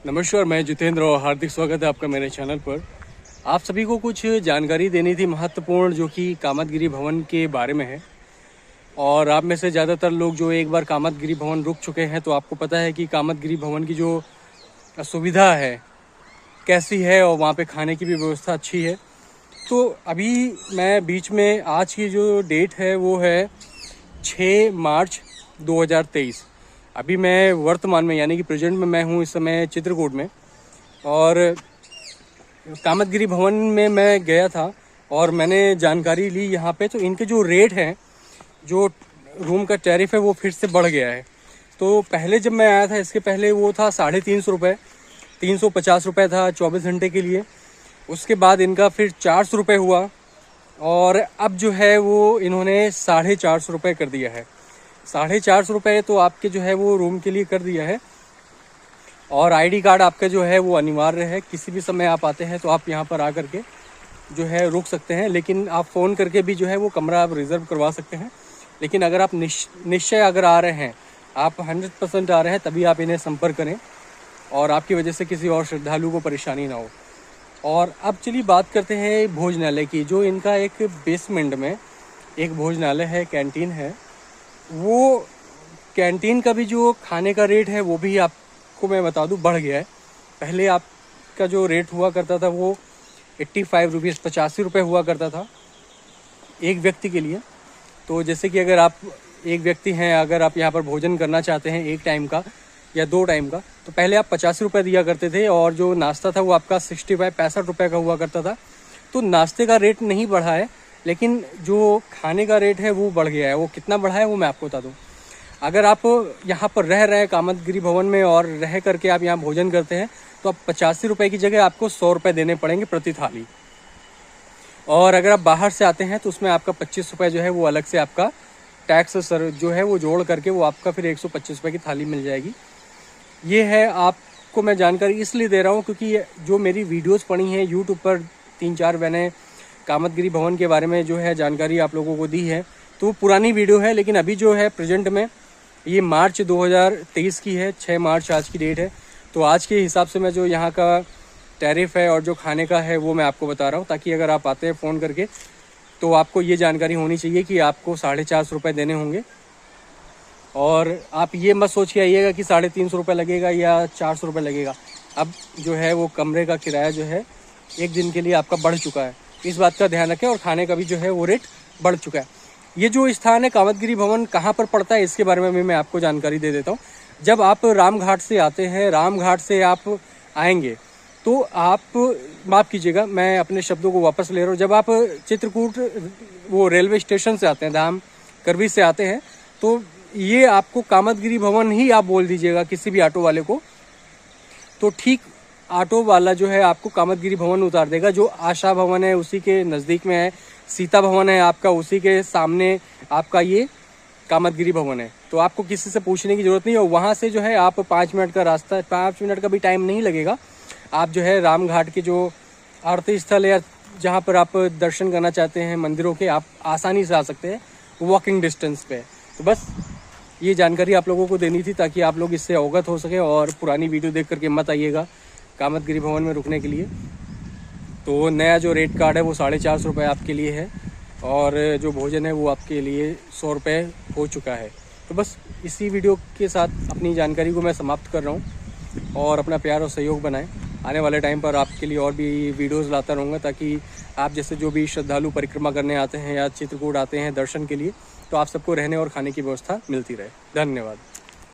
नमस्कार, मैं जितेंद्र और हार्दिक स्वागत है आपका मेरे चैनल पर। आप सभी को कुछ जानकारी देनी थी महत्वपूर्ण, जो कि कामतगिरी भवन के बारे में है। और आप में से ज़्यादातर लोग जो एक बार कामतगिरी भवन रुक चुके हैं, तो आपको पता है कि कामतगिरी भवन की जो सुविधा है कैसी है और वहाँ पे खाने की भी व्यवस्था अच्छी है। तो अभी मैं बीच में आज की जो डेट है वो है 6 मार्च 2023। अभी मैं वर्तमान में यानी कि प्रेजेंट में मैं हूँ इस समय चित्रकूट में, और कामतगिरी भवन में मैं गया था और मैंने जानकारी ली यहाँ पे। तो इनके जो रेट हैं, जो रूम का टैरिफ है, वो फिर से बढ़ गया है। तो पहले जब मैं आया था, इसके पहले वो था 350 रुपये, 350 रुपये था 24 घंटे के लिए। उसके बाद इनका फिर 400 रुपये हुआ, और अब जो है वो इन्होंने 450 रुपये कर दिया है। 450 रुपये तो आपके जो है वो रूम के लिए कर दिया है। और आईडी कार्ड आपका जो है वो अनिवार्य है। किसी भी समय आप आते हैं तो आप यहाँ पर आकर के जो है रुक सकते हैं, लेकिन आप फ़ोन करके भी जो है वो कमरा आप रिज़र्व करवा सकते हैं। लेकिन अगर आप निश्चय अगर आ रहे हैं, आप 100% आ रहे हैं, तभी आप इन्हें संपर्क करें और आपकी वजह से किसी और श्रद्धालु को परेशानी ना हो। और अब चलिए बात करते हैं भोजनालय की। जो इनका एक बेसमेंट में एक भोजनालय है, कैंटीन है, वो कैंटीन का भी जो खाने का रेट है वो भी आपको मैं बता दूं बढ़ गया है। पहले आपका जो रेट हुआ करता था वो 85 रुपीज़, 85 रुपये हुआ करता था एक व्यक्ति के लिए। तो जैसे कि अगर आप एक व्यक्ति हैं, अगर आप यहाँ पर भोजन करना चाहते हैं एक टाइम का या 2 टाइम का, तो पहले आप 85 रुपये दिया करते थे, और जो नाश्ता था वो आपका 65 रुपये का हुआ करता था। तो नाश्ते का रेट नहीं बढ़ा है, लेकिन जो खाने का रेट है वो बढ़ गया है। वो कितना बढ़ा है वो मैं आपको बता दूं। अगर आप यहाँ पर रह रहे हैं कामतगिरी भवन में और रह करके आप यहाँ भोजन करते हैं, तो आप 85 रुपये की जगह आपको 100 रुपये देने पड़ेंगे प्रति थाली। और अगर आप बाहर से आते हैं तो उसमें आपका 25 रुपये जो है वो अलग से आपका टैक्स सर जो है वो जोड़ करके वो आपका फिर 125 रुपये की थाली मिल जाएगी। ये है, आपको मैं जानकारी इसलिए दे रहा हूँ क्योंकि जो मेरी वीडियोज़ पड़ी हैं यूट्यूब पर, 3-4 मैंने कामतगिरी भवन के बारे में जो है जानकारी आप लोगों को दी है, तो पुरानी वीडियो है। लेकिन अभी जो है प्रेजेंट में ये मार्च 2023 की है, 6 मार्च आज की डेट है। तो आज के हिसाब से मैं जो यहाँ का टैरिफ है और जो खाने का है वो मैं आपको बता रहा हूँ, ताकि अगर आप आते हैं फ़ोन करके तो आपको ये जानकारी होनी चाहिए कि आपको 450 रुपये देने होंगे। और आप ये मत सोच के आइएगा कि 350 रुपये लगेगा या 400 रुपये लगेगा। अब जो है वो कमरे का किराया जो है एक दिन के लिए आपका बढ़ चुका है, इस बात का ध्यान रखें। और खाने का भी जो है वो रेट बढ़ चुका है। ये जो स्थान है कामतगिरी भवन कहाँ पर पड़ता है, इसके बारे में भी मैं आपको जानकारी दे देता हूँ। जब आप रामघाट से आते हैं, रामघाट से आप आएंगे तो आप माफ़ कीजिएगा, मैं अपने शब्दों को वापस ले रहा हूँ। जब आप चित्रकूट वो रेलवे स्टेशन से आते हैं, धाम करवी से आते हैं, तो ये आपको कामतगिरी भवन ही आप बोल दीजिएगा किसी भी ऑटो वाले को, तो ठीक ऑटो वाला जो है आपको कामतगिरी भवन उतार देगा। जो आशा भवन है उसी के नज़दीक में है, सीता भवन है आपका उसी के सामने आपका ये कामतगिरी भवन है। तो आपको किसी से पूछने की ज़रूरत नहीं है। और वहाँ से जो है आप 5 मिनट का रास्ता, 5 मिनट का भी टाइम नहीं लगेगा। आप जो है रामघाट के जो आरती स्थल या जहाँ पर आप दर्शन करना चाहते हैं मंदिरों के, आप आसानी से आ सकते हैं, वॉकिंग डिस्टेंस पे। तो बस ये जानकारी आप लोगों को देनी थी, ताकि आप लोग इससे अवगत हो सके और पुरानी वीडियो देख करके मत आइएगा कामतगिरी भवन में रुकने के लिए। तो नया जो रेट कार्ड है वो 450 रुपये आपके लिए है, और जो भोजन है वो आपके लिए 100 रुपये हो चुका है। तो बस इसी वीडियो के साथ अपनी जानकारी को मैं समाप्त कर रहा हूँ, और अपना प्यार और सहयोग बनाएं। आने वाले टाइम पर आपके लिए और भी वीडियोज़ लाता रहूँगा, ताकि आप जैसे जो भी श्रद्धालु परिक्रमा करने आते हैं या चित्रकूट आते हैं दर्शन के लिए, तो आप सबको रहने और खाने की व्यवस्था मिलती रहे। धन्यवाद।